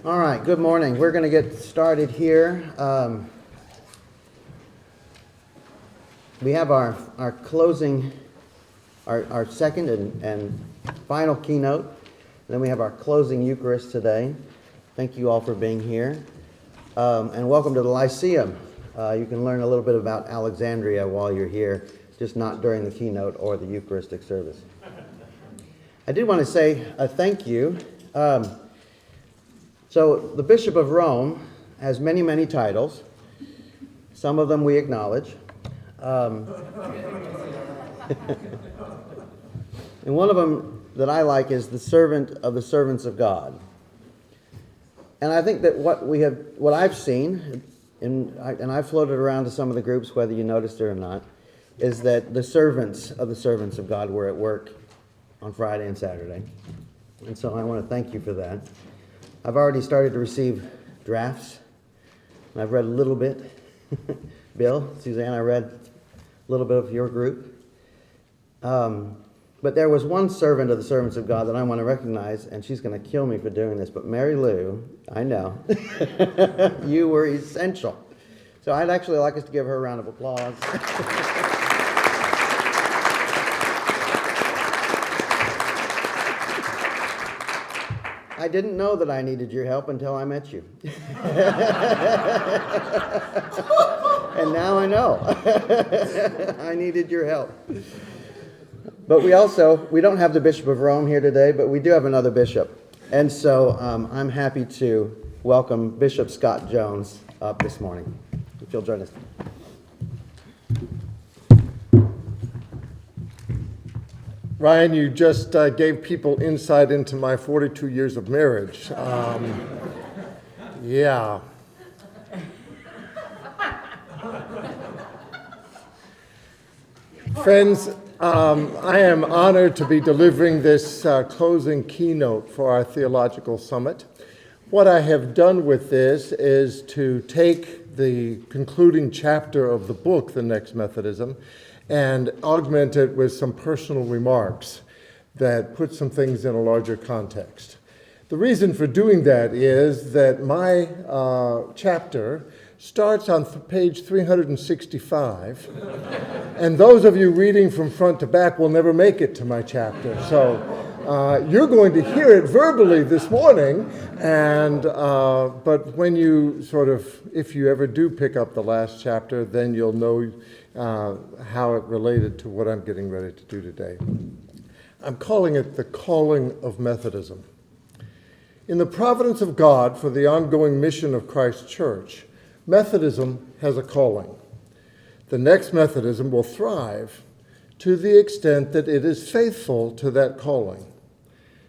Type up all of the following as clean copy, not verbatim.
All right, good morning. We're going to get started here. We have our closing, our second and final keynote. And then we have our closing Eucharist today. Thank you all for being here. And welcome to the Lyceum. You can learn a little bit about Alexandria while you're here, just not during the keynote or the Eucharistic service. I did want to say a thank you. So the Bishop of Rome has many, many titles. Some of them we acknowledge. And one of them that I like is the servant of the servants of God. And I think that what I've seen, and I've floated around to some of the groups, whether you noticed it or not, is that the servants of God were at work on Friday and Saturday. And so I want to thank you for that. I've already started to receive drafts, and I've read a little bit. Bill, Suzanne, I read a little bit of your group. But there was one servant of the servants of God that I want to recognize, and she's going to kill me for doing this, but Mary Lou, I know, you were essential. So I'd actually like us to give her a round of applause. I didn't know that I needed your help until I met you. And now I know. I needed your help. But we don't have the Bishop of Rome here today, but we do have another bishop. And so I'm happy to welcome Bishop Scott Jones up this morning. If you'll join us. Ryan, you just gave people insight into my 42 years of marriage. Yeah. Friends, I am honored to be delivering this closing keynote for our theological summit. What I have done with this is to take the concluding chapter of the book, The Next Methodism, and augment it with some personal remarks that put some things in a larger context. The reason for doing that is that my chapter starts on page 365, and those of you reading from front to back will never make it to my chapter. So you're going to hear it verbally this morning, but when you if you ever do pick up the last chapter, then you'll know how it related to what I'm getting ready to do today. I'm calling it the calling of Methodism. In the providence of God for the ongoing mission of Christ's church, Methodism has a calling. The next Methodism will thrive to the extent that it is faithful to that calling.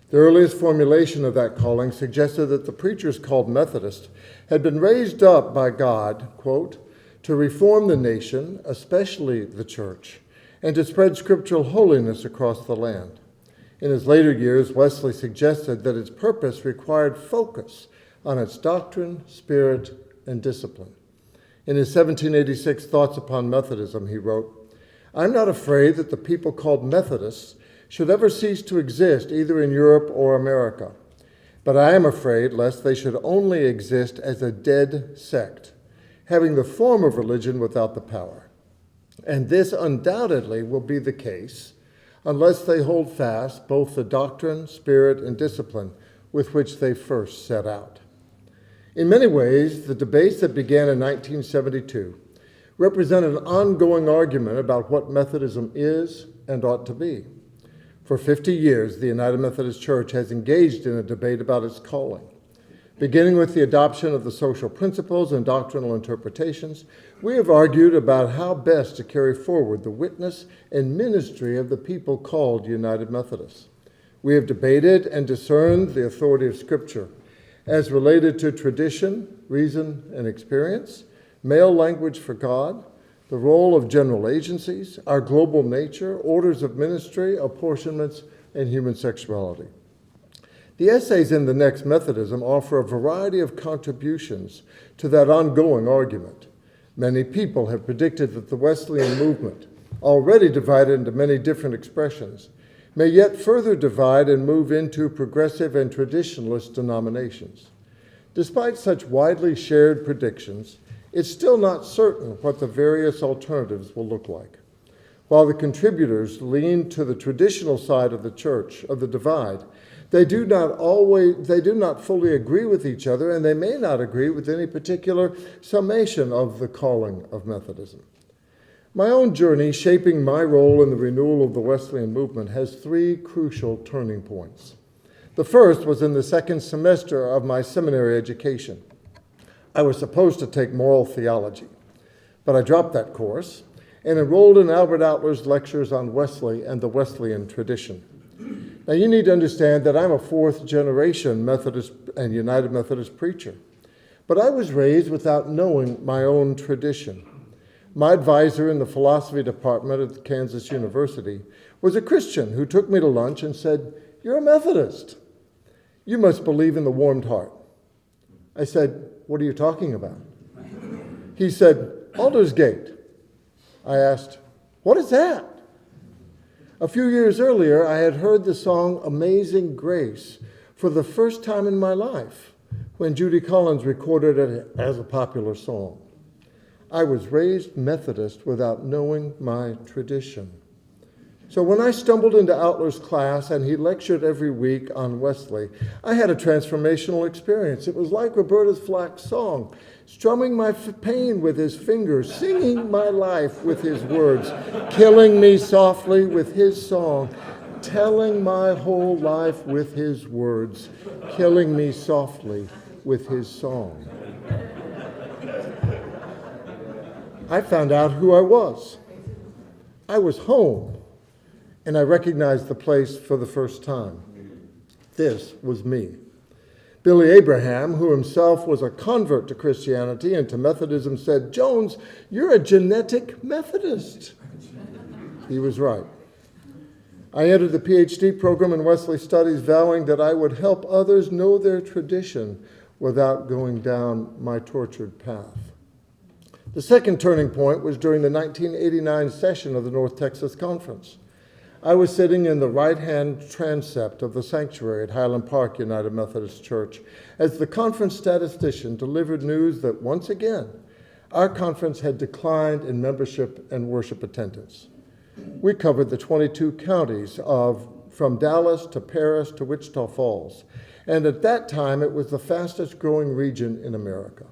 The earliest formulation of that calling suggested that the preachers called Methodists had been raised up by God, quote, to reform the nation, especially the church, and to spread scriptural holiness across the land. In his later years, Wesley suggested that its purpose required focus on its doctrine, spirit, and discipline. In his 1786 Thoughts upon Methodism, he wrote, "I'm not afraid that the people called Methodists should ever cease to exist either in Europe or America, but I am afraid lest they should only exist as a dead sect, having the form of religion without the power. And this undoubtedly will be the case unless they hold fast both the doctrine, spirit, and discipline with which they first set out." In many ways, the debates that began in 1972 represent an ongoing argument about what Methodism is and ought to be. For 50 years, the United Methodist Church has engaged in a debate about its calling. Beginning with the adoption of the social principles and doctrinal interpretations, we have argued about how best to carry forward the witness and ministry of the people called United Methodists. We have debated and discerned the authority of Scripture as related to tradition, reason, and experience, male language for God, the role of general agencies, our global nature, orders of ministry, apportionments, and human sexuality. The essays in The Next Methodism offer a variety of contributions to that ongoing argument. Many people have predicted that the Wesleyan movement, already divided into many different expressions, may yet further divide and move into progressive and traditionalist denominations. Despite such widely shared predictions, it's still not certain what the various alternatives will look like. While the contributors lean to the traditional side of the church, of the divide, they do not fully agree with each other, and they may not agree with any particular summation of the calling of Methodism. My own journey shaping my role in the renewal of the Wesleyan movement has three crucial turning points. The first was in the second semester of my seminary education. I was supposed to take moral theology, but I dropped that course and enrolled in Albert Outler's lectures on Wesley and the Wesleyan tradition. Now, you need to understand that I'm a fourth-generation Methodist and United Methodist preacher, but I was raised without knowing my own tradition. My advisor in the philosophy department at Kansas University was a Christian who took me to lunch and said, "You're a Methodist. You must believe in the warmed heart." I said, "What are you talking about?" He said, "Aldersgate." I asked, "What is that?" A few years earlier, I had heard the song "Amazing Grace" for the first time in my life when Judy Collins recorded it as a popular song. I was raised Methodist without knowing my tradition. So when I stumbled into Outler's class and he lectured every week on Wesley, I had a transformational experience. It was like Roberta Flack's song, strumming my pain with his fingers, singing my life with his words, killing me softly with his song, telling my whole life with his words, killing me softly with his song. I found out who I was. I was home, and I recognized the place for the first time. This was me. Billy Abraham, who himself was a convert to Christianity and to Methodism, said, "Jones, you're a genetic Methodist." He was right. I entered the PhD program in Wesley Studies vowing that I would help others know their tradition without going down my tortured path. The second turning point was during the 1989 session of the North Texas Conference. I was sitting in the right-hand transept of the sanctuary at Highland Park United Methodist Church as the conference statistician delivered news that once again, our conference had declined in membership and worship attendance. We covered the 22 counties from Dallas to Paris to Wichita Falls, and at that time it was the fastest growing region in America.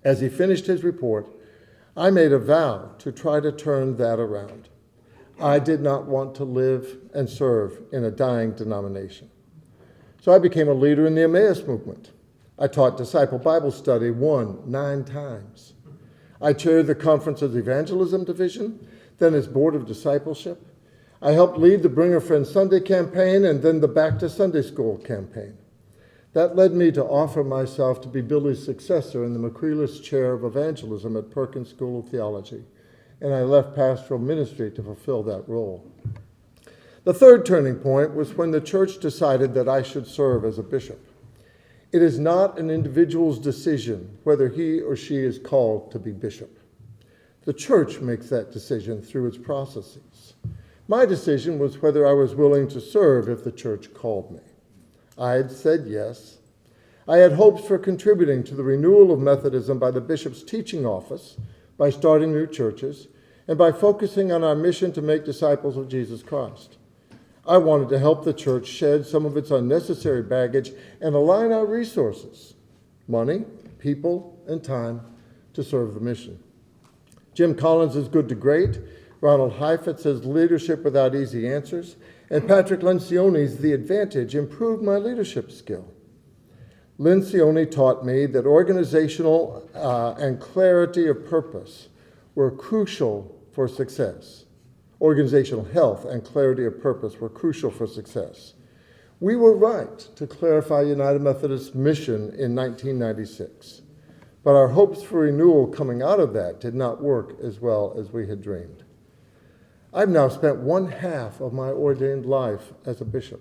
As he finished his report, I made a vow to try to turn that around. I did not want to live and serve in a dying denomination. So I became a leader in the Emmaus movement. I taught disciple Bible study 9 times. I chaired the conference's evangelism division, then its board of discipleship. I helped lead the Bring a Friend Sunday campaign and then the Back to Sunday School campaign. That led me to offer myself to be Billy's successor in the McCreeless Chair of Evangelism at Perkins School of Theology, and I left pastoral ministry to fulfill that role. The third turning point was when the church decided that I should serve as a bishop. It is not an individual's decision whether he or she is called to be bishop. The church makes that decision through its processes. My decision was whether I was willing to serve if the church called me. I had said yes. I had hopes for contributing to the renewal of Methodism by the bishop's teaching office, by starting new churches, and by focusing on our mission to make disciples of Jesus Christ. I wanted to help the church shed some of its unnecessary baggage and align our resources, money, people, and time, to serve the mission. Jim Collins is good to great. Ronald Heifetz says leadership without easy answers. And Patrick Lencioni's The Advantage improved my leadership skill. Lencioni taught me that organizational and clarity of purpose were crucial for success. Organizational health and clarity of purpose were crucial for success. We were right to clarify United Methodist's mission in 1996, but our hopes for renewal coming out of that did not work as well as we had dreamed. I've now spent 1/2 of my ordained life as a bishop,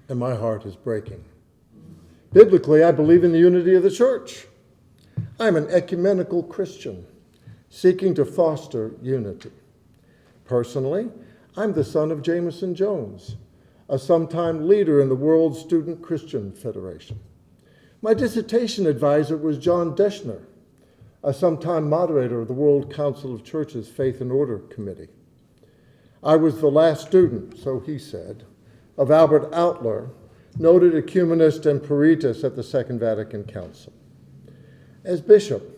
and my heart is breaking. Biblically, I believe in the unity of the church. I'm an ecumenical Christian, seeking to foster unity. Personally, I'm the son of Jameson Jones, a sometime leader in the World Student Christian Federation. My dissertation advisor was John Deschner, a sometime moderator of the World Council of Churches Faith and Order Committee. I was the last student, so he said, of Albert Outler, noted ecumenist and Peritus at the Second Vatican Council. As bishop,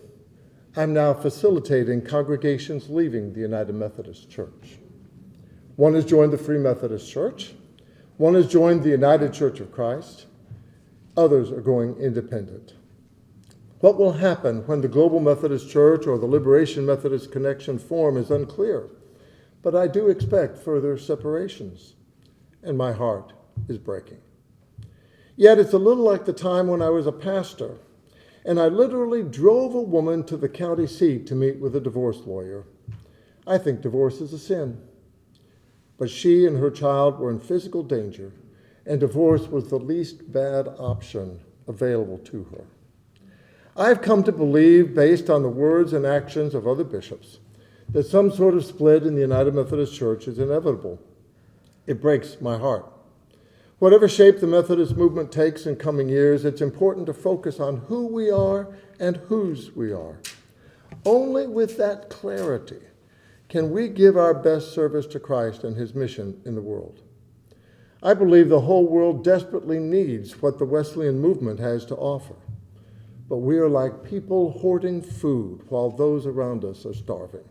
I'm now facilitating congregations leaving the United Methodist Church. One has joined the Free Methodist Church, one has joined the United Church of Christ, others are going independent. What will happen when the Global Methodist Church or the Liberation Methodist Connection form is unclear, but I do expect further separations, and my heart is breaking. Yet it's a little like the time when I was a pastor, and I literally drove a woman to the county seat to meet with a divorce lawyer. I think divorce is a sin, but she and her child were in physical danger, and divorce was the least bad option available to her. I've come to believe, based on the words and actions of other bishops, that some sort of split in the United Methodist Church is inevitable. It breaks my heart. Whatever shape the Methodist movement takes in coming years, it's important to focus on who we are and whose we are. Only with that clarity can we give our best service to Christ and his mission in the world. I believe the whole world desperately needs what the Wesleyan movement has to offer. But we are like people hoarding food while those around us are starving.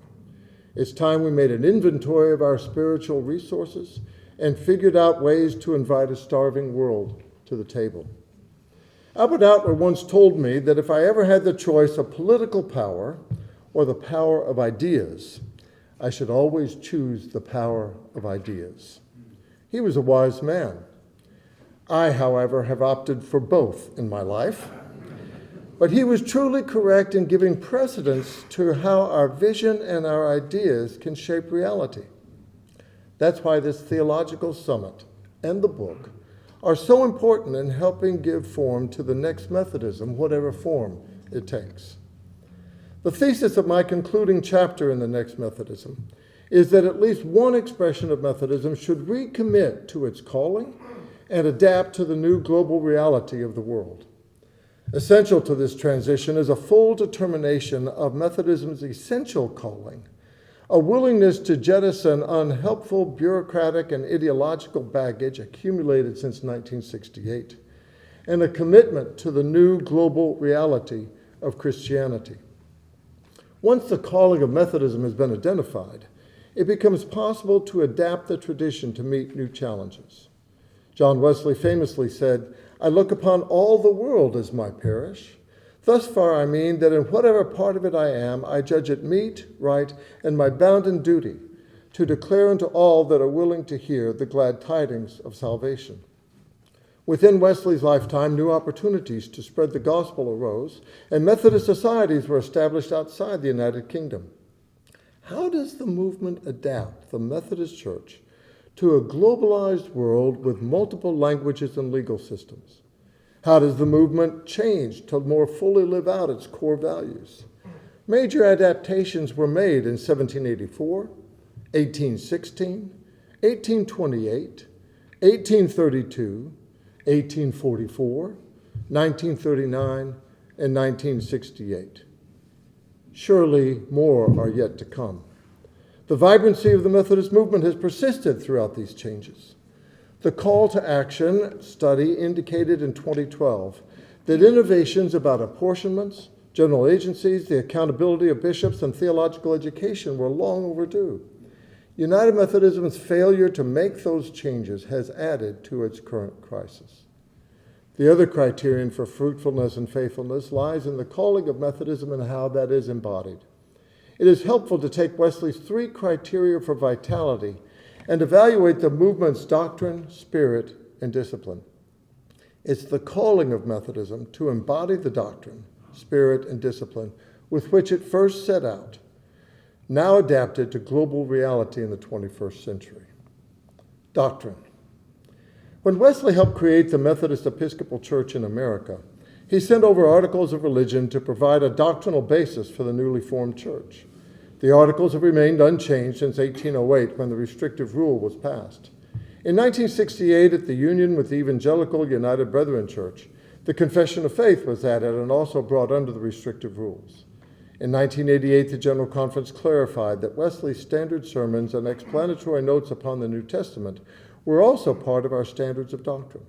It's time we made an inventory of our spiritual resources and figured out ways to invite a starving world to the table. Albert Outler once told me that if I ever had the choice of political power or the power of ideas, I should always choose the power of ideas. He was a wise man. I, however, have opted for both in my life. But he was truly correct in giving precedence to how our vision and our ideas can shape reality. That's why this theological summit and the book are so important in helping give form to the next Methodism, whatever form it takes. The thesis of my concluding chapter in the next Methodism is that at least one expression of Methodism should recommit to its calling and adapt to the new global reality of the world. Essential to this transition is a full determination of Methodism's essential calling, a willingness to jettison unhelpful bureaucratic and ideological baggage accumulated since 1968, and a commitment to the new global reality of Christianity. Once the calling of Methodism has been identified, it becomes possible to adapt the tradition to meet new challenges. John Wesley famously said, "I look upon all the world as my parish. Thus far I mean that in whatever part of it I am, I judge it meet, right, and my bounden duty to declare unto all that are willing to hear the glad tidings of salvation." Within Wesley's lifetime, new opportunities to spread the gospel arose, and Methodist societies were established outside the United Kingdom. How does the movement adapt the Methodist Church to a globalized world with multiple languages and legal systems? How does the movement change to more fully live out its core values? Major adaptations were made in 1784, 1816, 1828, 1832, 1844, 1939, and 1968. Surely more are yet to come. The vibrancy of the Methodist movement has persisted throughout these changes. The call to action study indicated in 2012 that innovations about apportionments, general agencies, the accountability of bishops, and theological education were long overdue. United Methodism's failure to make those changes has added to its current crisis. The other criterion for fruitfulness and faithfulness lies in the calling of Methodism and how that is embodied. It is helpful to take Wesley's 3 criteria for vitality and evaluate the movement's doctrine, spirit, and discipline. It's the calling of Methodism to embody the doctrine, spirit, and discipline with which it first set out, now adapted to global reality in the 21st century. Doctrine. When Wesley helped create the Methodist Episcopal Church in America, he sent over articles of religion to provide a doctrinal basis for the newly formed church. The articles have remained unchanged since 1808 when the restrictive rule was passed. In 1968, at the union with the Evangelical United Brethren Church, The Confession of Faith was added and also brought under the restrictive rules. In 1988, the General Conference clarified that Wesley's standard sermons and explanatory notes upon the New Testament were also part of our standards of doctrine.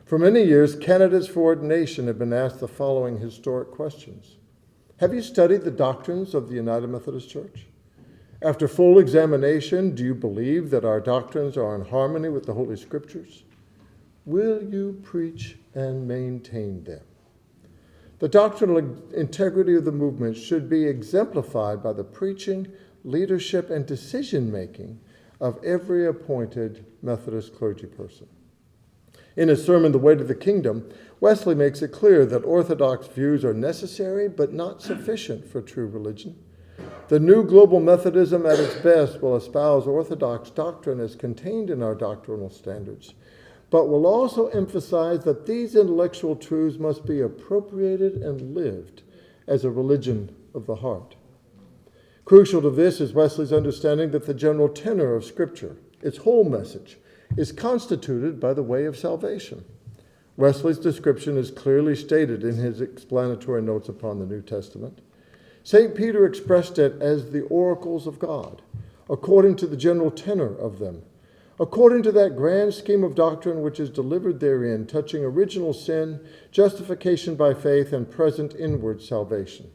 For many years, candidates for ordination have been asked the following historic questions. Have you studied the doctrines of the United Methodist Church? After full examination, do you believe that our doctrines are in harmony with the Holy Scriptures? Will you preach and maintain them? The doctrinal integrity of the movement should be exemplified by the preaching, leadership, and decision-making of every appointed Methodist clergy person. In his sermon, The Way to the Kingdom, Wesley makes it clear that orthodox views are necessary but not sufficient for true religion. The new global Methodism at its best will espouse orthodox doctrine as contained in our doctrinal standards, but will also emphasize that these intellectual truths must be appropriated and lived as a religion of the heart. Crucial to this is Wesley's understanding that the general tenor of Scripture, its whole message, is constituted by the way of salvation. Wesley's description is clearly stated in his explanatory notes upon the New Testament. St. Peter expressed it as the oracles of God, according to the general tenor of them, according to that grand scheme of doctrine which is delivered therein, touching original sin, justification by faith, and present inward salvation.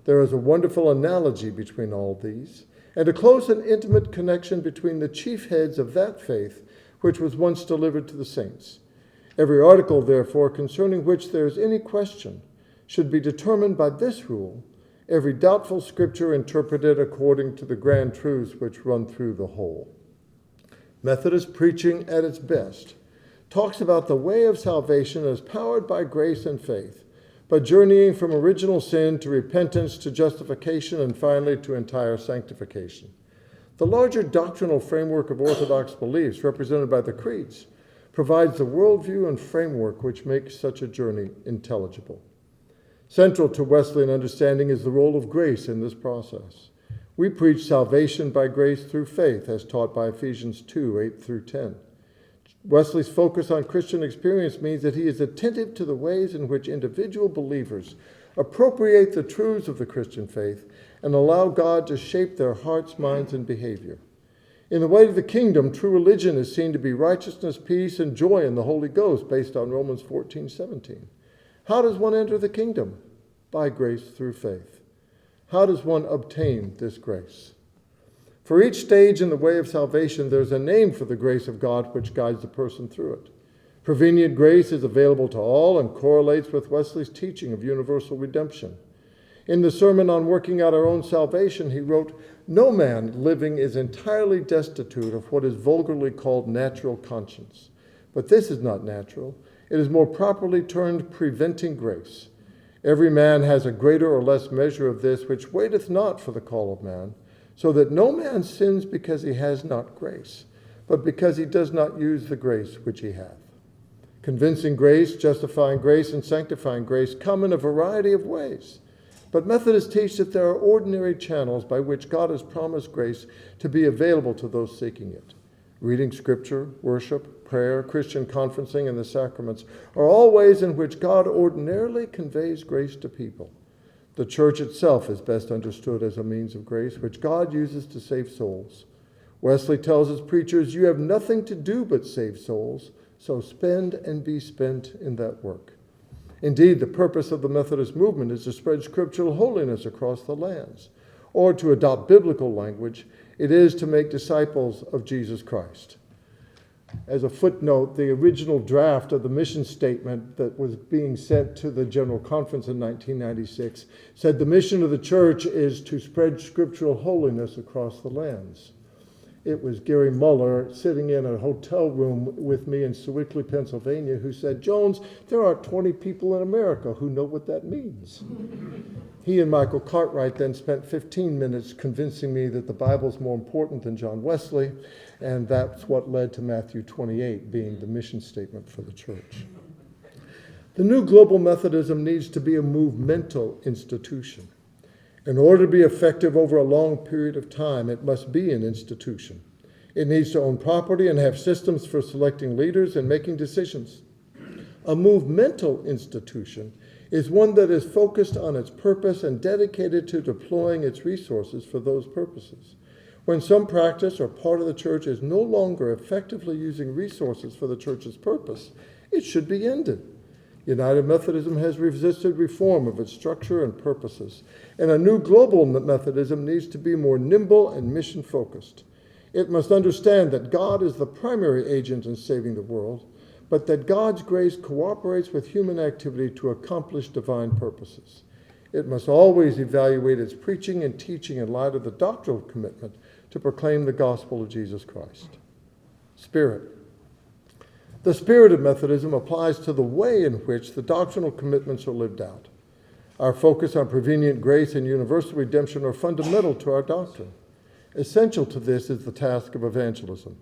There is a wonderful analogy between all these, and a close and intimate connection between the chief heads of that faith which was once delivered to the saints. Every article, therefore, concerning which there is any question, should be determined by this rule, every doubtful scripture interpreted according to the grand truths which run through the whole. Methodist preaching at its best talks about the way of salvation as powered by grace and faith, but journeying from original sin to repentance to justification and finally to entire sanctification. The larger doctrinal framework of Orthodox beliefs, represented by the creeds, provides the worldview and framework which makes such a journey intelligible. Central to Wesleyan understanding is the role of grace in this process. We preach salvation by grace through faith, as taught by Ephesians 2, 8 through 10. Wesley's focus on Christian experience means that he is attentive to the ways in which individual believers appropriate the truths of the Christian faith and allow God to shape their hearts, minds, and behavior. In The Way to the Kingdom, true religion is seen to be righteousness, peace, and joy in the Holy Ghost, based on Romans 14:17. How does one enter the kingdom? By grace through faith. How does one obtain this grace? For each stage in the way of salvation, there's a name for the grace of God which guides the person through it. Prevenient grace is available to all and correlates with Wesley's teaching of universal redemption. In the sermon on working out our own salvation, he wrote, "No man living is entirely destitute of what is vulgarly called natural conscience. But this is not natural. It is more properly termed preventing grace. Every man has a greater or less measure of this, which waiteth not for the call of man, so that no man sins because he has not grace, but because he does not use the grace which he hath." Convincing grace, justifying grace, and sanctifying grace come in a variety of ways. But Methodists teach that there are ordinary channels by which God has promised grace to be available to those seeking it. Reading Scripture, worship, prayer, Christian conferencing, and the sacraments are all ways in which God ordinarily conveys grace to people. The church itself is best understood as a means of grace which God uses to save souls. Wesley tells his preachers, "You have nothing to do but save souls, so spend and be spent in that work." Indeed, the purpose of the Methodist movement is to spread scriptural holiness across the lands. Or to adopt biblical language, it is to make disciples of Jesus Christ. As a footnote, the original draft of the mission statement that was being sent to the General Conference in 1996 said the mission of the church is to spread scriptural holiness across the lands. It was Gary Muller sitting in a hotel room with me in Sewickley, Pennsylvania, who said, "Jones, there are 20 people in America who know what that means." He and Michael Cartwright then spent 15 minutes convincing me that the Bible's more important than John Wesley, and that's what led to Matthew 28 being the mission statement for the church. The new global Methodism needs to be a movemental institution. In order to be effective over a long period of time, it must be an institution. It needs to own property and have systems for selecting leaders and making decisions. A movemental institution is one that is focused on its purpose and dedicated to deploying its resources for those purposes. When some practice or part of the church is no longer effectively using resources for the church's purpose, it should be ended. United Methodism has resisted reform of its structure and purposes, and a new global Methodism needs to be more nimble and mission-focused. It must understand that God is the primary agent in saving the world, but that God's grace cooperates with human activity to accomplish divine purposes. It must always evaluate its preaching and teaching in light of the doctrinal commitment to proclaim the gospel of Jesus Christ. Spirit. The spirit of Methodism applies to the way in which the doctrinal commitments are lived out. Our focus on prevenient grace and universal redemption are fundamental to our doctrine. Essential to this is the task of evangelism.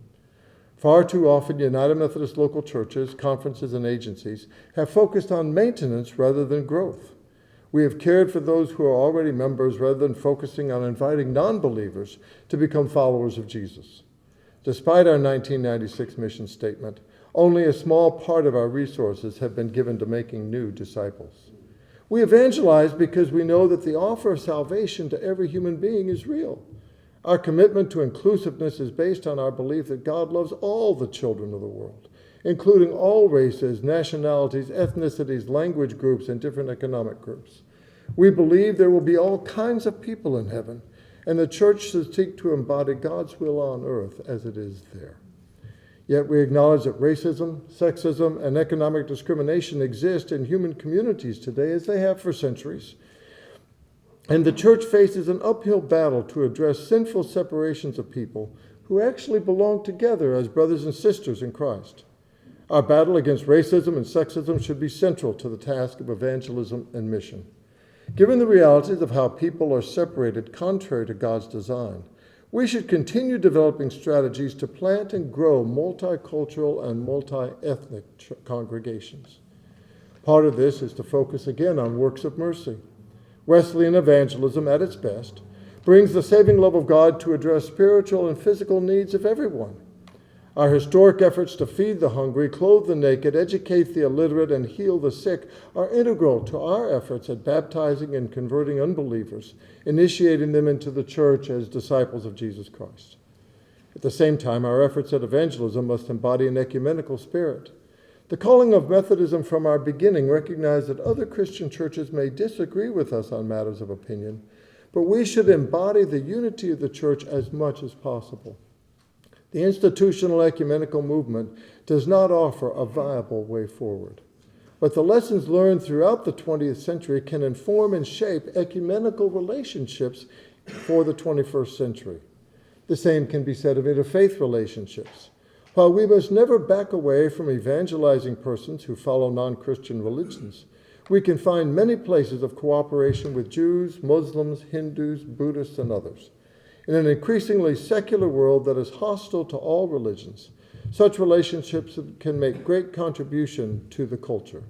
Far too often, United Methodist local churches, conferences, and agencies have focused on maintenance rather than growth. We have cared for those who are already members rather than focusing on inviting non-believers to become followers of Jesus. Despite our 1996 mission statement, only a small part of our resources have been given to making new disciples. We evangelize because we know that the offer of salvation to every human being is real. Our commitment to inclusiveness is based on our belief that God loves all the children of the world, including all races, nationalities, ethnicities, language groups, and different economic groups. We believe there will be all kinds of people in heaven, and the church should seek to embody God's will on earth as it is there. Yet we acknowledge that racism, sexism, and economic discrimination exist in human communities today as they have for centuries. And the church faces an uphill battle to address sinful separations of people who actually belong together as brothers and sisters in Christ. Our battle against racism and sexism should be central to the task of evangelism and mission. Given the realities of how people are separated contrary to God's design, we should continue developing strategies to plant and grow multicultural and multi-ethnic congregations. Part of this is to focus again on works of mercy. Wesleyan evangelism, at its best, brings the saving love of God to address spiritual and physical needs of everyone. Our historic efforts to feed the hungry, clothe the naked, educate the illiterate, and heal the sick are integral to our efforts at baptizing and converting unbelievers, initiating them into the church as disciples of Jesus Christ. At the same time, our efforts at evangelism must embody an ecumenical spirit. The calling of Methodism from our beginning recognized that other Christian churches may disagree with us on matters of opinion, but we should embody the unity of the church as much as possible. The institutional ecumenical movement does not offer a viable way forward, but the lessons learned throughout the 20th century can inform and shape ecumenical relationships for the 21st century. The same can be said of interfaith relationships. While we must never back away from evangelizing persons who follow non-Christian religions, we can find many places of cooperation with Jews, Muslims, Hindus, Buddhists, and others. In an increasingly secular world that is hostile to all religions, such relationships can make great contribution to the culture.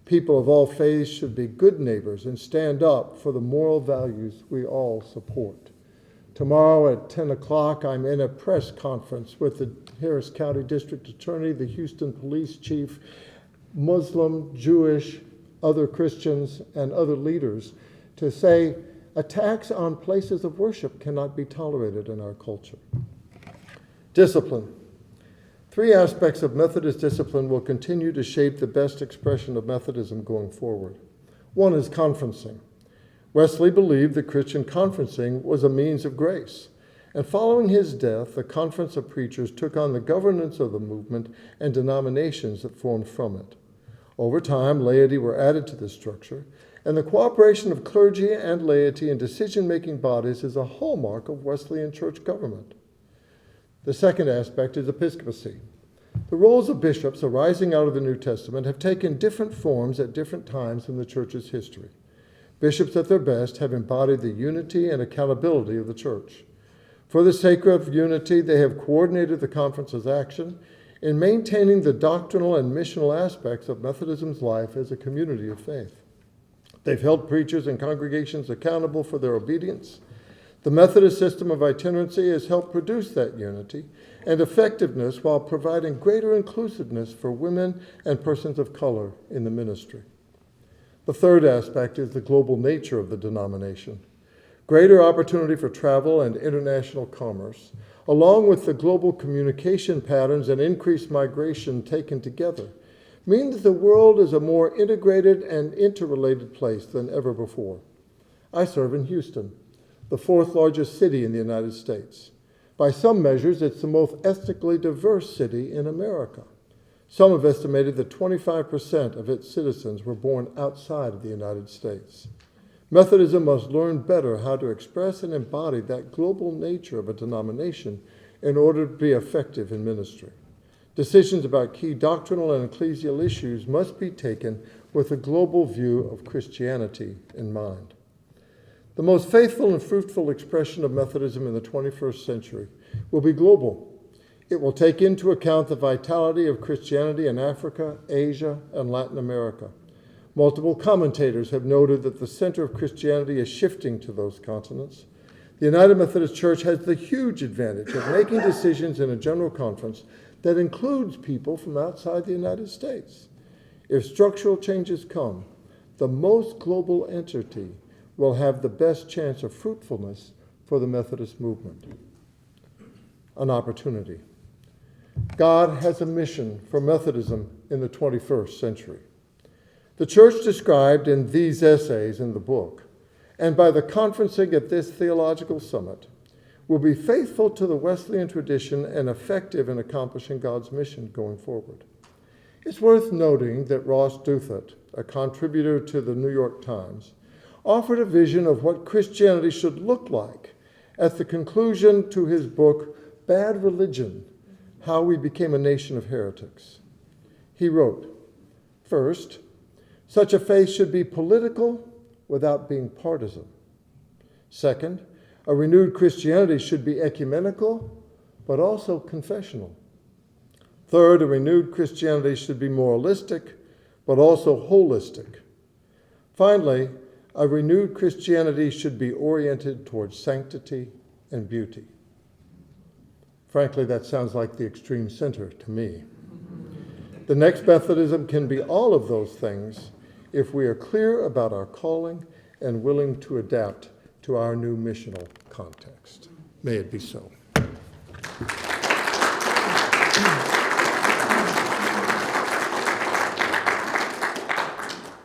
People of all faiths should be good neighbors and stand up for the moral values we all support. Tomorrow at 10 o'clock, I'm in a press conference with the Harris County District Attorney, the Houston Police Chief, Muslim, Jewish, other Christians, and other leaders to say attacks on places of worship cannot be tolerated in our culture. Discipline. 3 aspects of Methodist discipline will continue to shape the best expression of Methodism going forward. One is conferencing. Wesley believed that Christian conferencing was a means of grace, and following his death, the Conference of Preachers took on the governance of the movement and denominations that formed from it. Over time, laity were added to this structure, and the cooperation of clergy and laity in decision-making bodies is a hallmark of Wesleyan church government. The second aspect is episcopacy. The roles of bishops arising out of the New Testament have taken different forms at different times in the church's history. Bishops at their best have embodied the unity and accountability of the church. For the sake of unity, they have coordinated the conference's action in maintaining the doctrinal and missional aspects of Methodism's life as a community of faith. They've held preachers and congregations accountable for their obedience. The Methodist system of itinerancy has helped produce that unity and effectiveness while providing greater inclusiveness for women and persons of color in the ministry. The third aspect is the global nature of the denomination. Greater opportunity for travel and international commerce, along with the global communication patterns and increased migration taken together, mean that the world is a more integrated and interrelated place than ever before. I serve in Houston, the fourth largest city in the United States. By some measures, it's the most ethnically diverse city in America. Some have estimated that 25% of its citizens were born outside of the United States. Methodism must learn better how to express and embody that global nature of a denomination in order to be effective in ministry. Decisions about key doctrinal and ecclesial issues must be taken with a global view of Christianity in mind. The most faithful and fruitful expression of Methodism in the 21st century will be global. It will take into account the vitality of Christianity in Africa, Asia, and Latin America. Multiple commentators have noted that the center of Christianity is shifting to those continents. The United Methodist Church has the huge advantage of making decisions in a general conference that includes people from outside the United States. If structural changes come, the most global entity will have the best chance of fruitfulness for the Methodist movement. An opportunity. God has a mission for Methodism in the 21st century. The church described in these essays in the book, and by the conferencing at this theological summit, will be faithful to the Wesleyan tradition and effective in accomplishing God's mission going forward. It's worth noting that Ross Douthat, a contributor to the New York Times, offered a vision of what Christianity should look like at the conclusion to his book, Bad Religion: How We Became a Nation of Heretics. He wrote, first, such a faith should be political without being partisan. Second, a renewed Christianity should be ecumenical, but also confessional. Third, a renewed Christianity should be moralistic, but also holistic. Finally, a renewed Christianity should be oriented towards sanctity and beauty. Frankly, that sounds like the extreme center to me. The next Methodism can be all of those things if we are clear about our calling and willing to adapt to our new missional context. May it be so.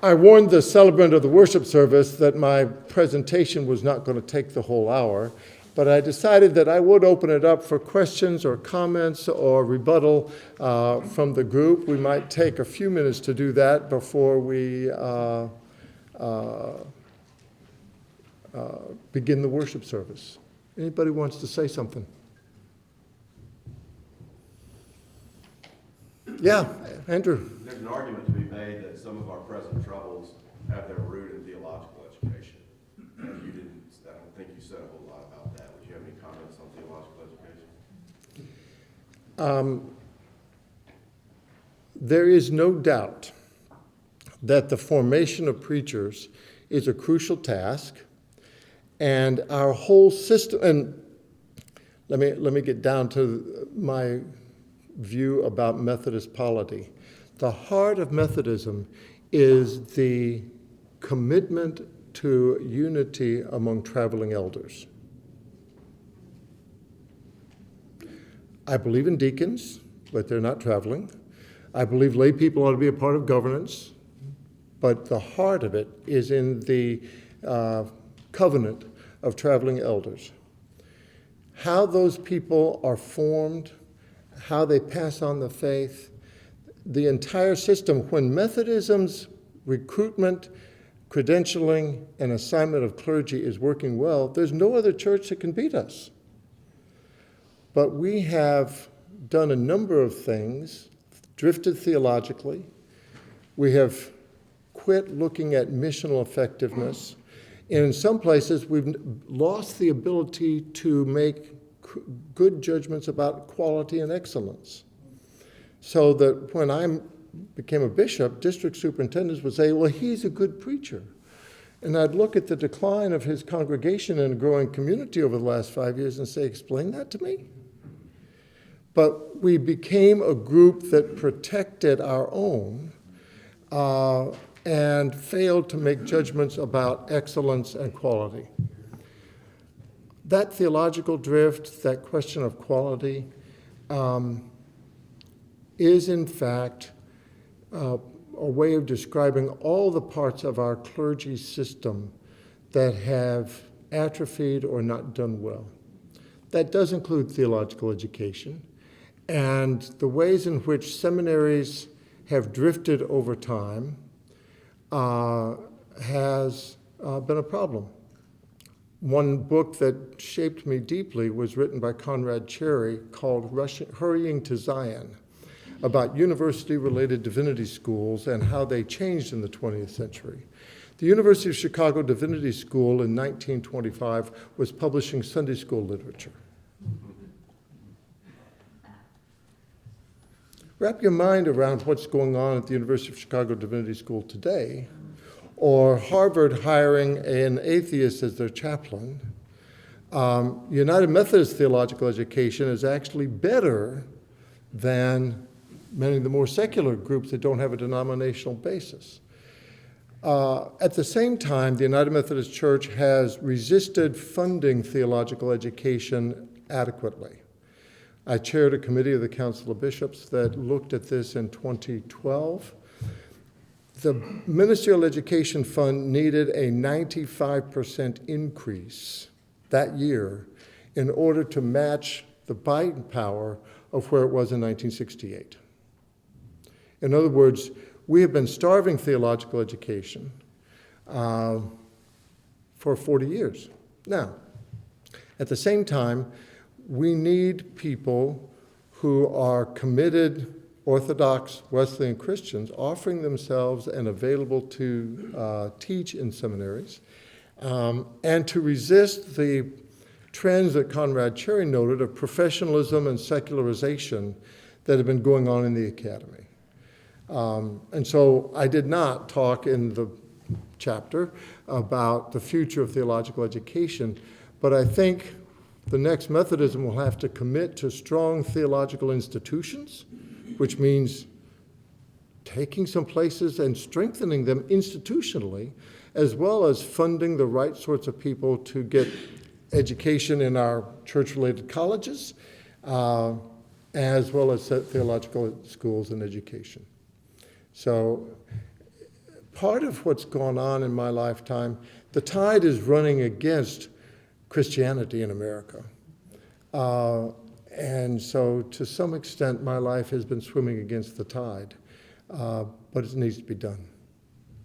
I warned the celebrant of the worship service that my presentation was not going to take the whole hour, but I decided that I would open it up for questions or comments or rebuttal from the group. We might take a few minutes to do that before we begin the worship service. Anybody wants to say something? Yeah, Andrew. There's an argument to be made that some of our present troubles have their root in theological education. And you didn't, I don't think you said a whole lot about that. Would you have any comments on theological education? There is no doubt that the formation of preachers is a crucial task, and our whole system, and let me get down to my view about Methodist polity. The heart of Methodism is the commitment to unity among traveling elders. I believe in deacons, but they're not traveling. I believe lay people ought to be a part of governance, but the heart of it is in the covenant of traveling elders. How those people are formed, how they pass on the faith, the entire system. When Methodism's recruitment, credentialing, and assignment of clergy is working well, there's no other church that can beat us. But we have done a number of things, drifted theologically. We have quit looking at missional effectiveness. And in some places, we've lost the ability to make good judgments about quality and excellence. So that when I became a bishop, district superintendents would say, well, he's a good preacher. And I'd look at the decline of his congregation and growing community over the last 5 years and say, explain that to me? But we became a group that protected our own and failed to make judgments about excellence and quality. That theological drift, that question of quality, is in fact a way of describing all the parts of our clergy system that have atrophied or not done well. That does include theological education, and the ways in which seminaries have drifted over time has been a problem. One book that shaped me deeply was written by Conrad Cherry called Hurrying to Zion, about university-related divinity schools and how they changed in the 20th century. The University of Chicago Divinity School in 1925 was publishing Sunday school literature. Wrap your mind around what's going on at the University of Chicago Divinity School today, or Harvard hiring an atheist as their chaplain. United Methodist theological education is actually better than many of the more secular groups that don't have a denominational basis. At the same time, the United Methodist Church has resisted funding theological education adequately. I chaired a committee of the Council of Bishops that looked at this in 2012. The Ministerial Education Fund needed a 95% increase that year in order to match the buying power of where it was in 1968. In other words, we have been starving theological education for 40 years. Now, at the same time, we need people who are committed Orthodox Wesleyan Christians offering themselves and available to teach in seminaries and to resist the trends that Conrad Cherry noted of professionalism and secularization that have been going on in the academy. And so I did not talk in the chapter about the future of theological education, but I think the next Methodism will have to commit to strong theological institutions, which means taking some places and strengthening them institutionally, as well as funding the right sorts of people to get education in our church-related colleges, as well as theological schools and education. So part of what's gone on in my lifetime, the tide is running against Christianity in America. And so to some extent, my life has been swimming against the tide, but it needs to be done.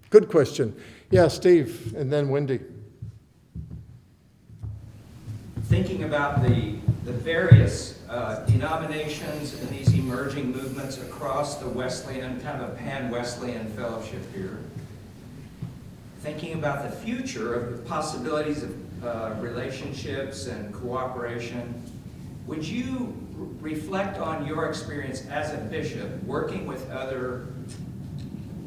Good question. Yeah, Steve, and then Wendy. Thinking about the various denominations and these emerging movements across the Wesleyan, kind of a pan-Wesleyan fellowship here, thinking about the future of the possibilities of relationships and cooperation, would you reflect on your experience as a bishop working with other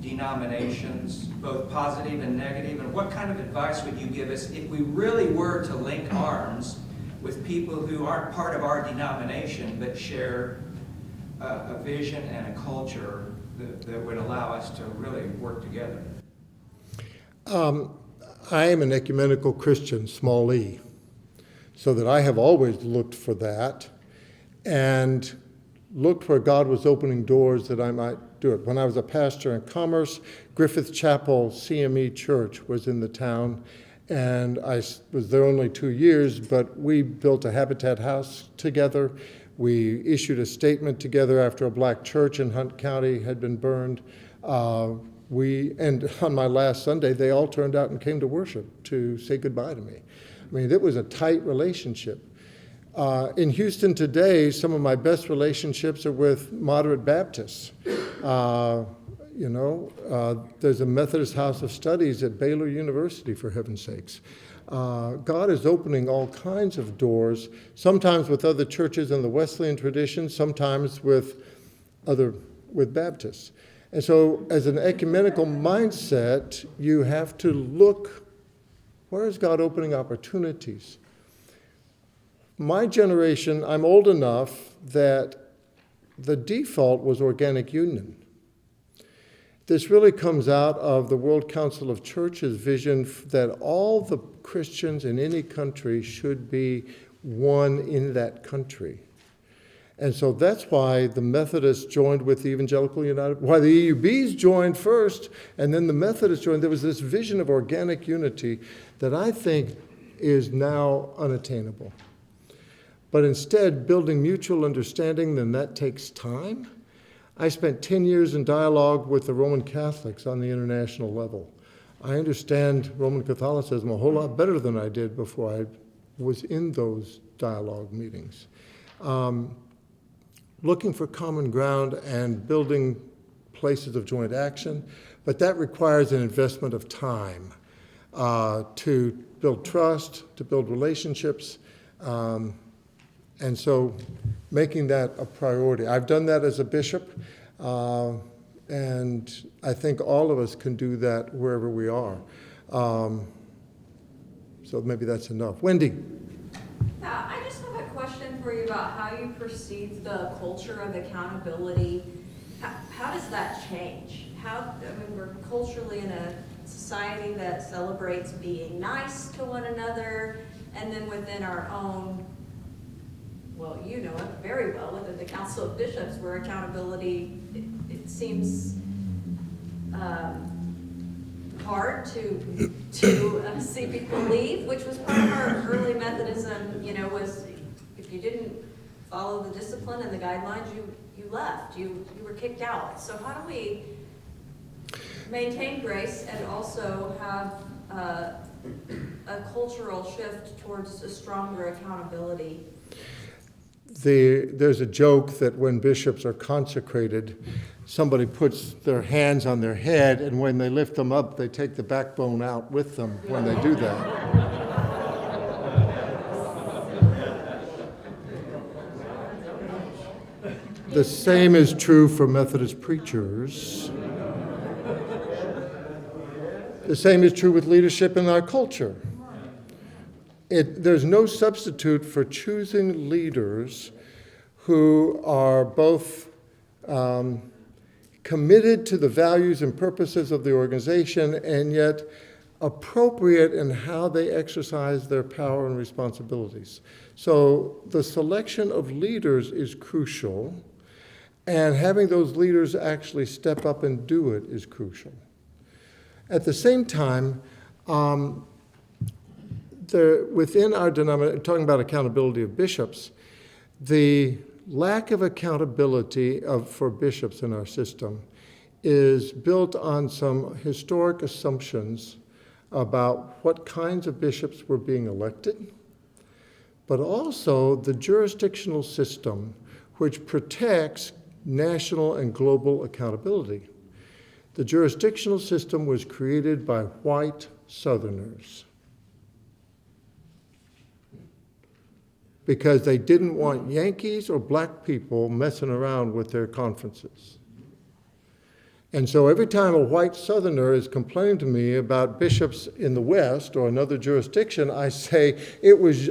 denominations, both positive and negative, and what kind of advice would you give us if we really were to link arms with people who aren't part of our denomination but share a vision and a culture that would allow us to really work together? I am an ecumenical Christian, small e, so that I have always looked for that and looked where God was opening doors that I might do it. When I was a pastor in Commerce, Griffith Chapel CME Church was in the town, and I was there only 2 years, but we built a Habitat house together. We issued a statement together after a black church in Hunt County had been burned. And on my last Sunday, they all turned out and came to worship to say goodbye to me. I mean, it was a tight relationship. In Houston today, some of my best relationships are with moderate Baptists. There's a Methodist House of Studies at Baylor University, for heaven's sakes. God is opening all kinds of doors, sometimes with other churches in the Wesleyan tradition, sometimes with Baptists. And so as an ecumenical mindset, you have to look Where is God opening opportunities? My generation, I'm old enough that the default was organic union. This really comes out of the World Council of Churches' vision that all the Christians in any country should be one in that country. And so that's why the Methodists joined with the Evangelical United, why the EUBs joined first, and then the Methodists joined. There was this vision of organic unity that I think is now unattainable. But instead, building mutual understanding, then that takes time. I spent 10 years in dialogue with the Roman Catholics on the international level. I understand Roman Catholicism a whole lot better than I did before I was in those dialogue meetings. Looking for common ground and building places of joint action, but that requires an investment of time to build trust, to build relationships, and so making that a priority. I've done that as a bishop, and I think all of us can do that wherever we are. So maybe that's enough. Wendy. I just have a question for you about how you perceive the culture of accountability. How does that change? We're culturally in a society that celebrates being nice to one another, and then within our own, well, you know it very well, within the Council of Bishops, where accountability, it seems hard to see people leave, which was part of our early Methodism, was if you didn't follow the discipline and the guidelines, you left, you were kicked out. So how do we maintain grace and also have a cultural shift towards a stronger accountability? There's a joke that when bishops are consecrated, somebody puts their hands on their head, and when they lift them up, they take the backbone out with them when they do that. The same is true for Methodist preachers. The same is true with leadership in our culture. There's no substitute for choosing leaders who are both committed to the values and purposes of the organization and yet appropriate in how they exercise their power and responsibilities. So the selection of leaders is crucial, and having those leaders actually step up and do it is crucial. At the same time, within our denomination, talking about accountability of bishops, the lack of accountability for bishops in our system is built on some historic assumptions about what kinds of bishops were being elected, but also the jurisdictional system which protects national and global accountability. The jurisdictional system was created by white Southerners because they didn't want Yankees or black people messing around with their conferences. And so every time a white Southerner is complaining to me about bishops in the West or another jurisdiction, I say, it was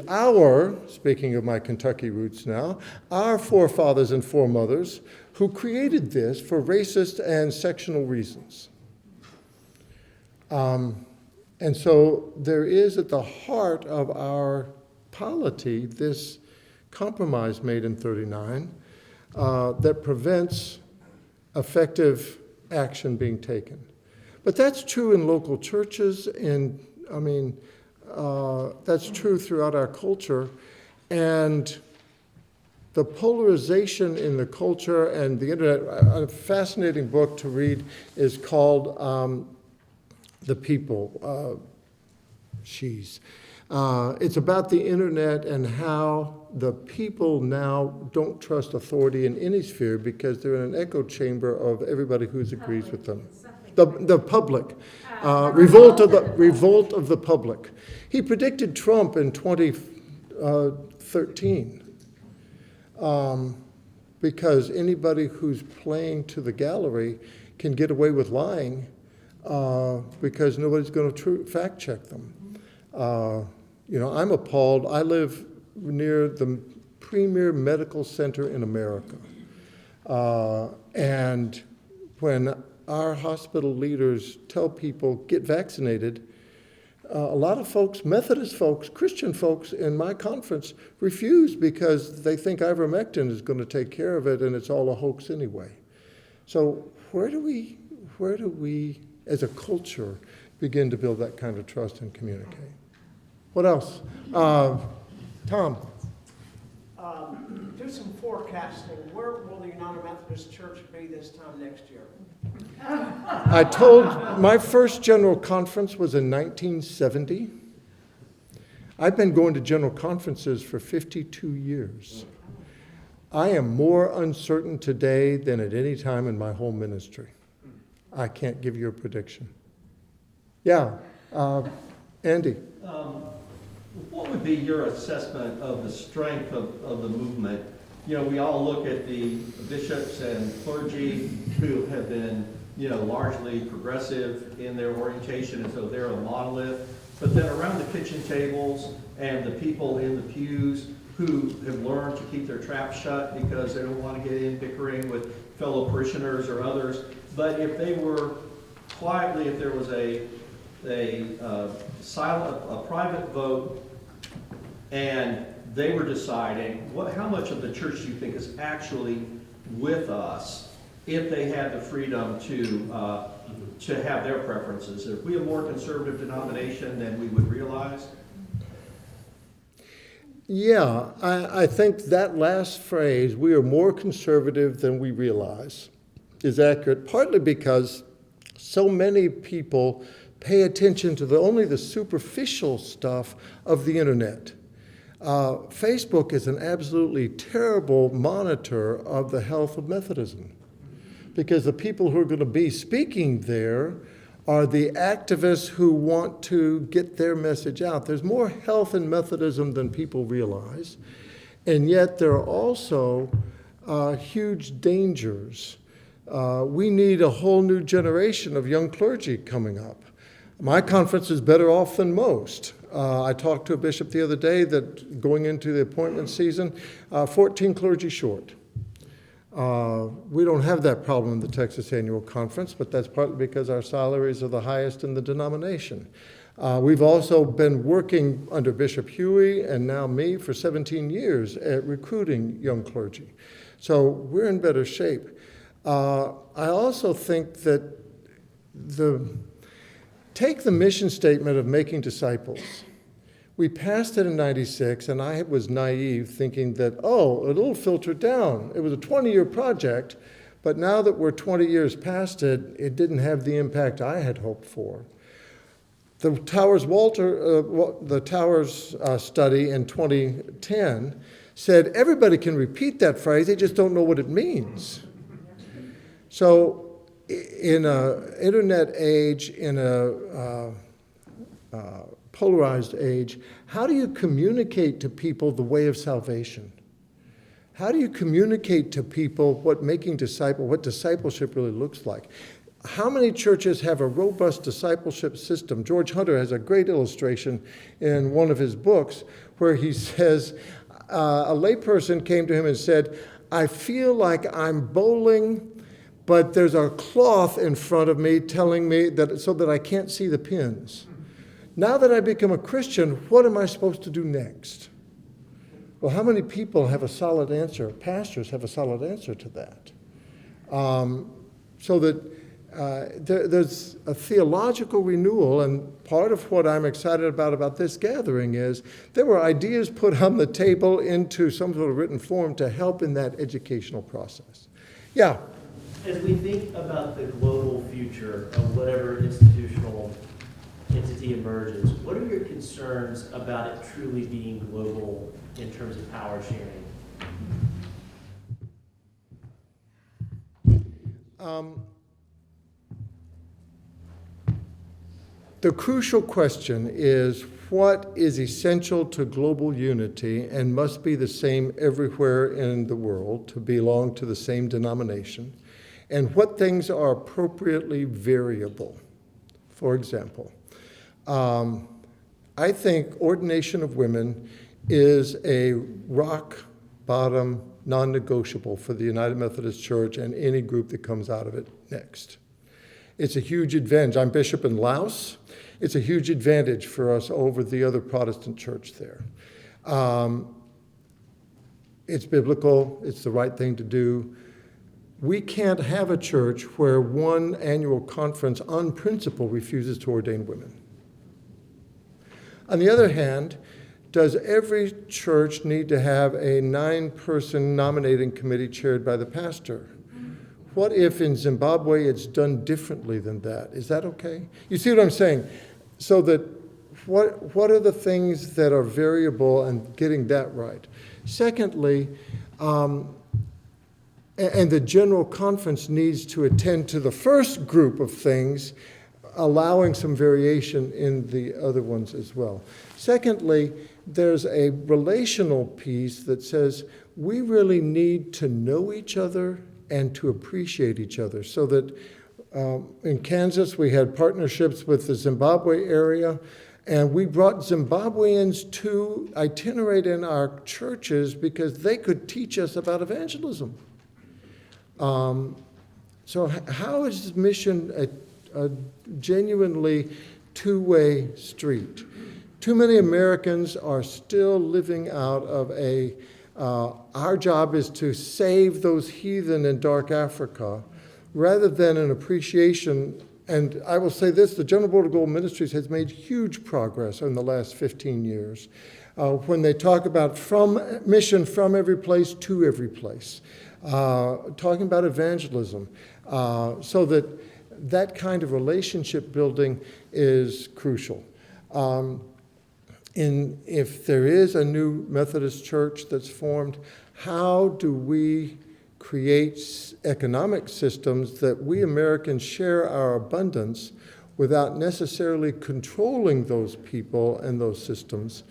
speaking of my Kentucky roots now, our forefathers and foremothers who created this for racist and sectional reasons. And so there is at the heart of our polity this compromise made in 1939 that prevents effective action being taken. But that's true in local churches, and that's true throughout our culture. And the polarization in the culture and the internet, a fascinating book to read is called The People. It's about the internet and how the people now don't trust authority in any sphere because they're in an echo chamber of everybody who agrees with them. The public. Revolt of the public. He predicted Trump in 2013 because anybody who's playing to the gallery can get away with lying because nobody's going to fact check them. I'm appalled. I live near the premier medical center in America. And when our hospital leaders tell people, get vaccinated, a lot of folks, Methodist folks, Christian folks in my conference refuse because they think ivermectin is going to take care of it and it's all a hoax anyway. So where do we, as a culture, begin to build that kind of trust and communicate? What else? Tom. Do some forecasting. Where will the United Methodist Church be this time next year? I told, my first general conference was in 1970. I've been going to general conferences for 52 years. I am more uncertain today than at any time in my whole ministry. I can't give you a prediction. Yeah, Andy. What would be your assessment of the strength of the movement? We all look at the bishops and clergy who have been, largely progressive in their orientation, and so they're a monolith. But then around the kitchen tables and the people in the pews who have learned to keep their traps shut because they don't want to get in bickering with fellow parishioners or others. But if they were quietly, if there was a private vote, and they were deciding how much of the church do you think is actually with us if they had the freedom to have their preferences? Are we a more conservative denomination than we would realize? Yeah, I think that last phrase, we are more conservative than we realize, is accurate, partly because so many people pay attention to only the superficial stuff of the internet. Facebook is an absolutely terrible monitor of the health of Methodism, because the people who are going to be speaking there are the activists who want to get their message out. There's more health in Methodism than people realize, and yet there are also huge dangers. We need a whole new generation of young clergy coming up. My conference is better off than most. I talked to a bishop the other day that going into the appointment season, 14 clergy short. We don't have that problem in the Texas Annual Conference, but that's partly because our salaries are the highest in the denomination. We've also been working under Bishop Huey and now me for 17 years at recruiting young clergy. So we're in better shape. I also think that take the mission statement of making disciples. We passed it in '96, and I was naive thinking that, it'll filter down. It was a 20-year project, but now that we're 20 years past it, it didn't have the impact I had hoped for. The Towers study in 2010 said everybody can repeat that phrase, they just don't know what it means. So in an internet age, in a polarized age, how do you communicate to people the way of salvation? How do you communicate to people what discipleship really looks like? How many churches have a robust discipleship system? George Hunter has a great illustration in one of his books where he says, a layperson came to him and said, I feel like I'm bowling, but there's a cloth in front of me telling me that so that I can't see the pins. Now that I become a Christian, what am I supposed to do next? Well, how many people have a solid answer? Pastors have a solid answer to that. So that there's a theological renewal, and part of what I'm excited about this gathering is there were ideas put on the table into some sort of written form to help in that educational process. Yeah. As we think about the global future of whatever institutional entity emerges, what are your concerns about it truly being global in terms of power sharing? The crucial question is what is essential to global unity and must be the same everywhere in the world to belong to the same denomination, and what things are appropriately variable. For example, I think ordination of women is a rock bottom non-negotiable for the United Methodist Church and any group that comes out of it next. It's a huge advantage. I'm bishop in Laos. It's a huge advantage for us over the other Protestant church there. It's biblical. It's the right thing to do. We can't have a church where one annual conference on principle refuses to ordain women. On the other hand, does every church need to have a 9-person nominating committee chaired by the pastor? What if in Zimbabwe it's done differently than that? Is that okay? You see what I'm saying? So that what are the things that are variable and getting that right? Secondly, and the general conference needs to attend to the first group of things, allowing some variation in the other ones as well. Secondly, there's a relational piece that says we really need to know each other and to appreciate each other. So that in Kansas, we had partnerships with the Zimbabwe area, and we brought Zimbabweans to itinerate in our churches because they could teach us about evangelism. So how is mission a genuinely two-way street? Too many Americans are still living out of our job is to save those heathen in dark Africa, rather than an appreciation. And I will say this, the General Board of Global Ministries has made huge progress in the last 15 years when they talk about mission from every place to every place, talking about evangelism, so that kind of relationship building is crucial. If there is a new Methodist church that's formed, how do we create economic systems that we Americans share our abundance without necessarily controlling those people and those systems?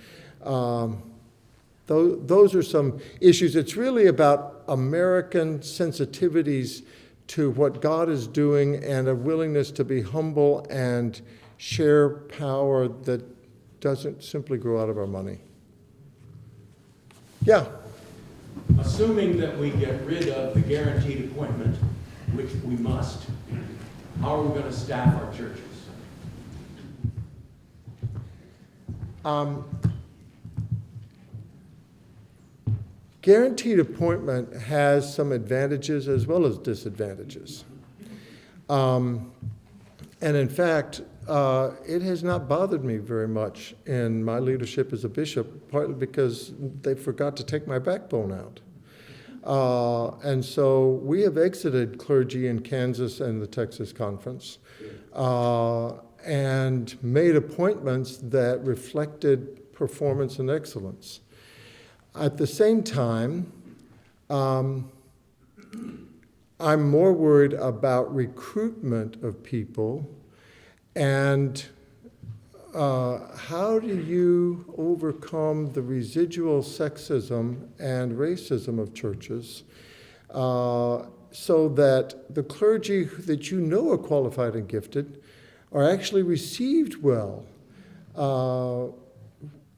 Those are some issues. It's really about American sensitivities to what God is doing and a willingness to be humble and share power that doesn't simply grow out of our money. Yeah. Assuming that we get rid of the guaranteed appointment, which we must, how are we going to staff our churches? Guaranteed appointment has some advantages as well as disadvantages. And in fact, it has not bothered me very much in my leadership as a bishop, partly because they forgot to take my backbone out. And so we have exited clergy in Kansas and the Texas Conference and made appointments that reflected performance and excellence. At the same time, I'm more worried about recruitment of people and how do you overcome the residual sexism and racism of churches so that the clergy that you know are qualified and gifted are actually received well?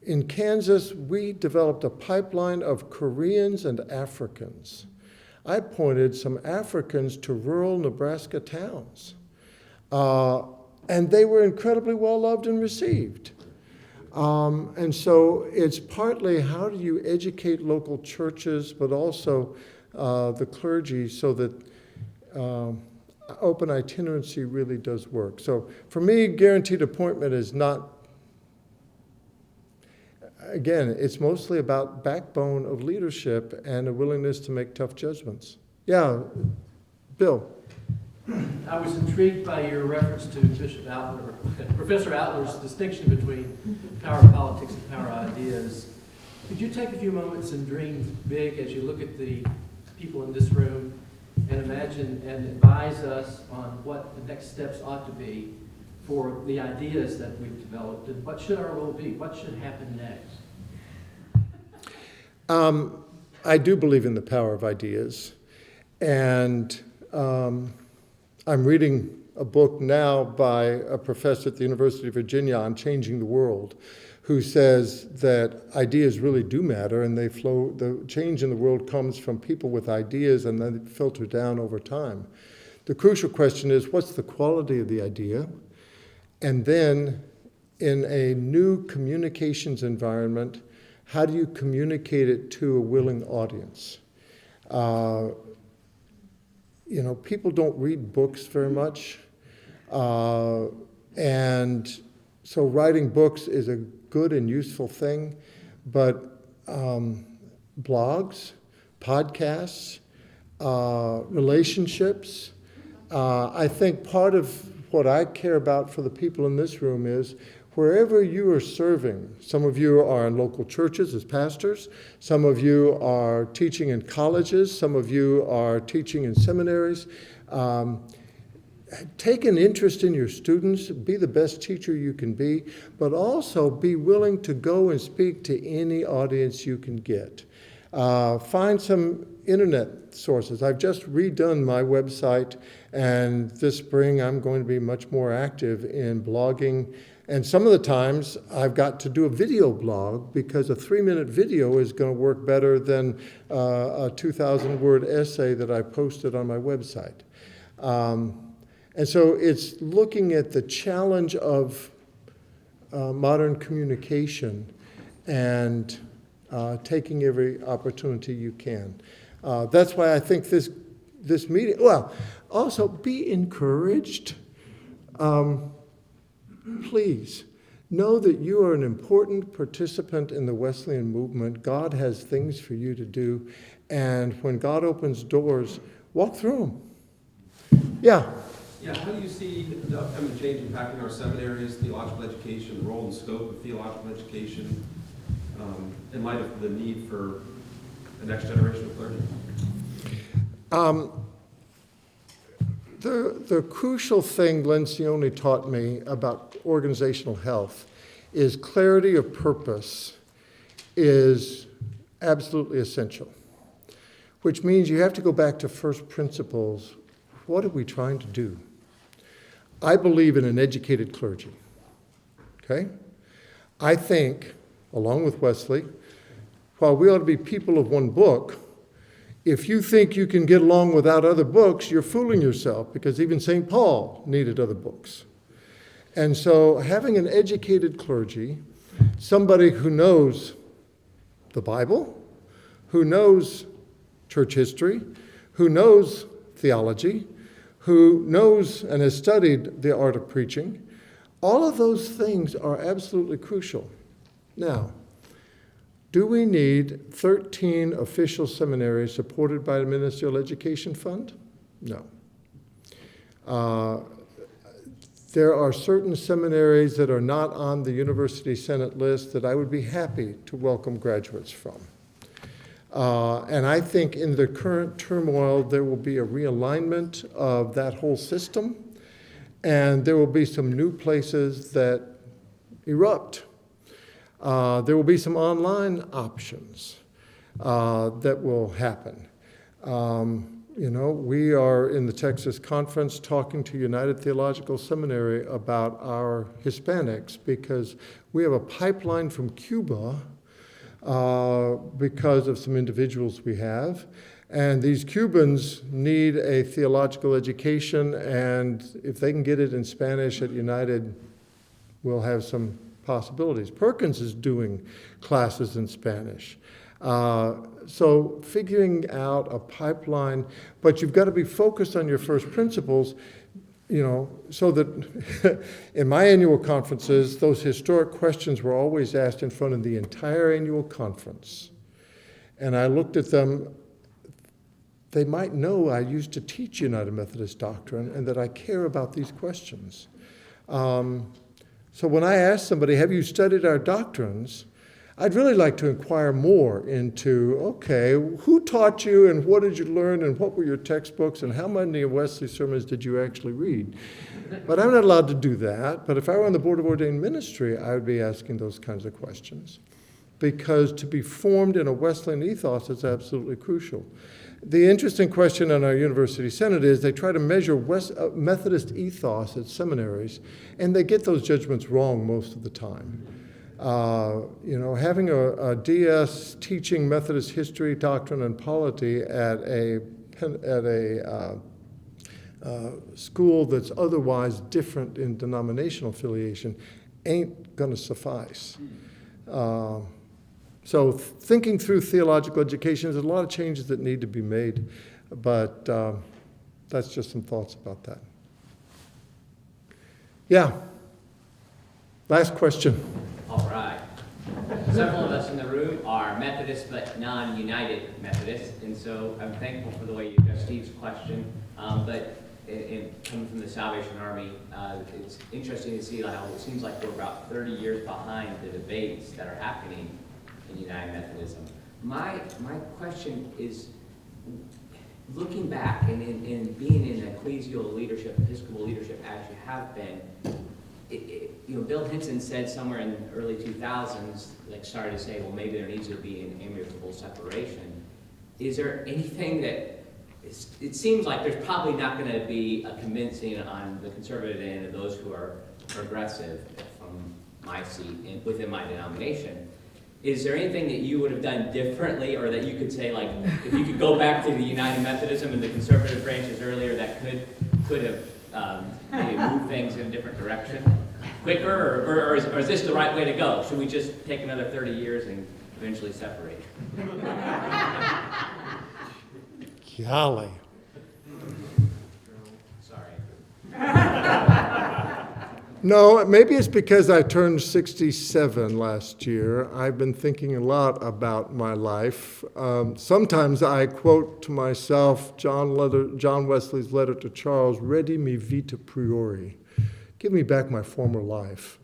In Kansas, we developed a pipeline of Koreans and Africans. I pointed some Africans to rural Nebraska towns. And they were incredibly well loved and received. And so it's partly how do you educate local churches, but also the clergy so that open itinerancy really does work. So for me, guaranteed appointment is not, again, it's mostly about backbone of leadership and a willingness to make tough judgments. Yeah, Bill. I was intrigued by your reference to Bishop Outler, Professor Outler's distinction between power politics and power ideas. Could you take a few moments and dream big as you look at the people in this room and imagine and advise us on what the next steps ought to be for the ideas that we've developed, and what should our role be? What should happen next? I do believe in the power of ideas, and I'm reading a book now by a professor at the University of Virginia on changing the world. who says that ideas really do matter and they flow, the change in the world comes from people with ideas and then filter down over time. The crucial question is, what's the quality of the idea? And then in a new communications environment, how do you communicate it to a willing audience? People don't read books very much. And so writing books is a good and useful thing, but blogs, podcasts, relationships, I think part of what I care about for the people in this room is wherever you are serving, some of you are in local churches as pastors, some of you are teaching in colleges, some of you are teaching in seminaries. Take an interest in your students, be the best teacher you can be, but also be willing to go and speak to any audience you can get. Find some internet sources. I've just redone my website, and this spring I'm going to be much more active in blogging. And some of the times I've got to do a video blog because a 3-minute video is going to work better than a 2,000-word essay that I posted on my website. And so it's looking at the challenge of modern communication and taking every opportunity you can. That's why I think this meeting, well, also be encouraged. Please know that you are an important participant in the Wesleyan movement. God has things for you to do. And when God opens doors, walk through them. Yeah. Yeah, how do you see the upcoming change impacting our seminaries, theological education, the role and scope of theological education, in light of the need for the next generation of clergy? The crucial thing Lencioni taught me about organizational health is clarity of purpose is absolutely essential, which means you have to go back to first principles. What are we trying to do? I believe in an educated clergy, okay? I think, along with Wesley, while we ought to be people of one book, if you think you can get along without other books, you're fooling yourself, because even St. Paul needed other books. And so having an educated clergy, somebody who knows the Bible, who knows church history, who knows theology, who knows and has studied the art of preaching, all of those things are absolutely crucial. Now, do we need 13 official seminaries supported by the Ministerial Education Fund? No. There are certain seminaries that are not on the University Senate list that I would be happy to welcome graduates from. And I think in the current turmoil, there will be a realignment of that whole system, and there will be some new places that erupt. There will be some online options that will happen. We are in the Texas Conference talking to United Theological Seminary about our Hispanics because we have a pipeline from Cuba because of some individuals we have. And these Cubans need a theological education, and if they can get it in Spanish at United, we'll have some possibilities. Perkins is doing classes in Spanish. So figuring out a pipeline, but you've got to be focused on your first principles, so that in my annual conferences, those historic questions were always asked in front of the entire annual conference. And I looked at them. They might know I used to teach United Methodist doctrine and that I care about these questions. So when I ask somebody, have you studied our doctrines? I'd really like to inquire more into, okay, who taught you and what did you learn and what were your textbooks and how many of Wesley's sermons did you actually read? But I'm not allowed to do that. But if I were on the Board of Ordained Ministry, I would be asking those kinds of questions. Because to be formed in a Wesleyan ethos is absolutely crucial. The interesting question on our University Senate is they try to measure Methodist ethos at seminaries, and they get those judgments wrong most of the time. Having a DS teaching Methodist history, doctrine, and polity at a school that's otherwise different in denominational affiliation ain't going to suffice. So thinking through theological education, there's a lot of changes that need to be made, but that's just some thoughts about that. Yeah. Last question. All right. Several of us in the room are Methodist but non-United Methodists, and so I'm thankful for the way you addressed Steve's question. But coming from the Salvation Army, it's interesting to see how it seems like we're about 30 years behind the debates that are happening in United Methodism. My question is, looking back and being in ecclesial leadership, Episcopal leadership, as you have been, Bill Hinson said somewhere in the early 2000s, started to say, well, maybe there needs to be an amicable separation. Is there anything that, it seems like there's probably not going to be a convincing on the conservative end of those who are progressive from my seat within my denomination. Is there anything that you would have done differently, or that you could say, if you could go back to the United Methodism and the conservative branches earlier, that could have maybe moved things in a different direction quicker, or is this the right way to go? Should we just take another 30 years and eventually separate? Golly. Sorry. No, maybe it's because I turned 67 last year. I've been thinking a lot about my life. Sometimes I quote to myself John Wesley's letter to Charles, "Ready me vita priori." Give me back my former life.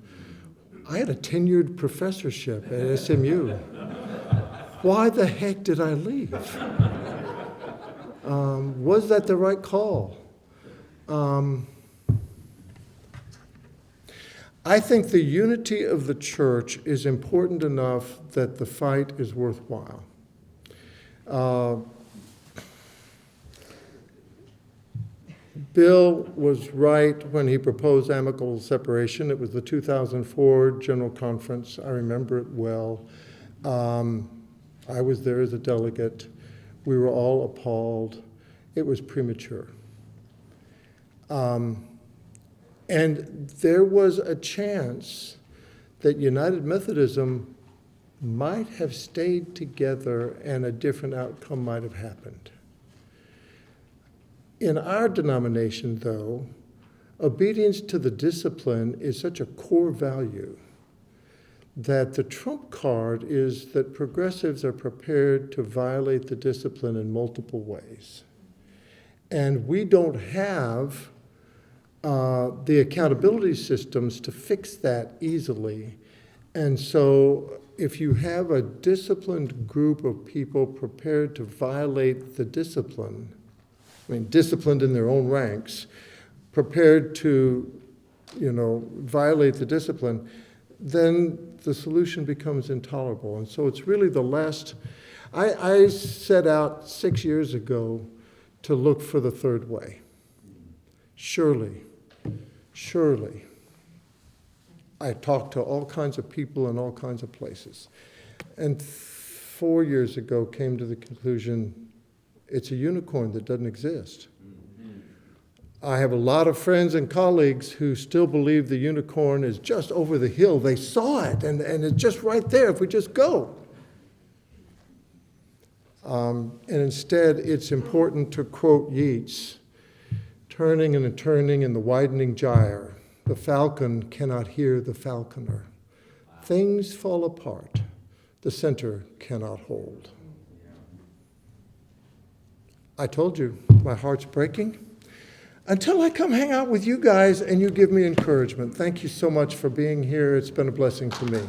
I had a tenured professorship at SMU. Why the heck did I leave? Was that the right call? I think the unity of the church is important enough that the fight is worthwhile. Bill was right when he proposed amicable separation. It was the 2004 General Conference. I remember it well. I was there as a delegate. We were all appalled. It was premature. And there was a chance that United Methodism might have stayed together and a different outcome might have happened. In our denomination, though, obedience to the discipline is such a core value that the trump card is that progressives are prepared to violate the discipline in multiple ways. And we don't have the accountability systems to fix that easily. And so if you have a disciplined group of people prepared to violate the discipline, disciplined in their own ranks, prepared to, violate the discipline, then the solution becomes intolerable. And so it's really the last, I set out 6 years ago to look for the third way. Surely. I talked to all kinds of people in all kinds of places. And 4 years ago came to the conclusion, it's a unicorn that doesn't exist. I have a lot of friends and colleagues who still believe the unicorn is just over the hill. They saw it, and it's just right there if we just go. And instead, it's important to quote Yeats, "Turning and turning in the widening gyre, the falcon cannot hear the falconer. Things fall apart, the center cannot hold." I told you, my heart's breaking. Until I come hang out with you guys and you give me encouragement. Thank you so much for being here. It's been a blessing to me.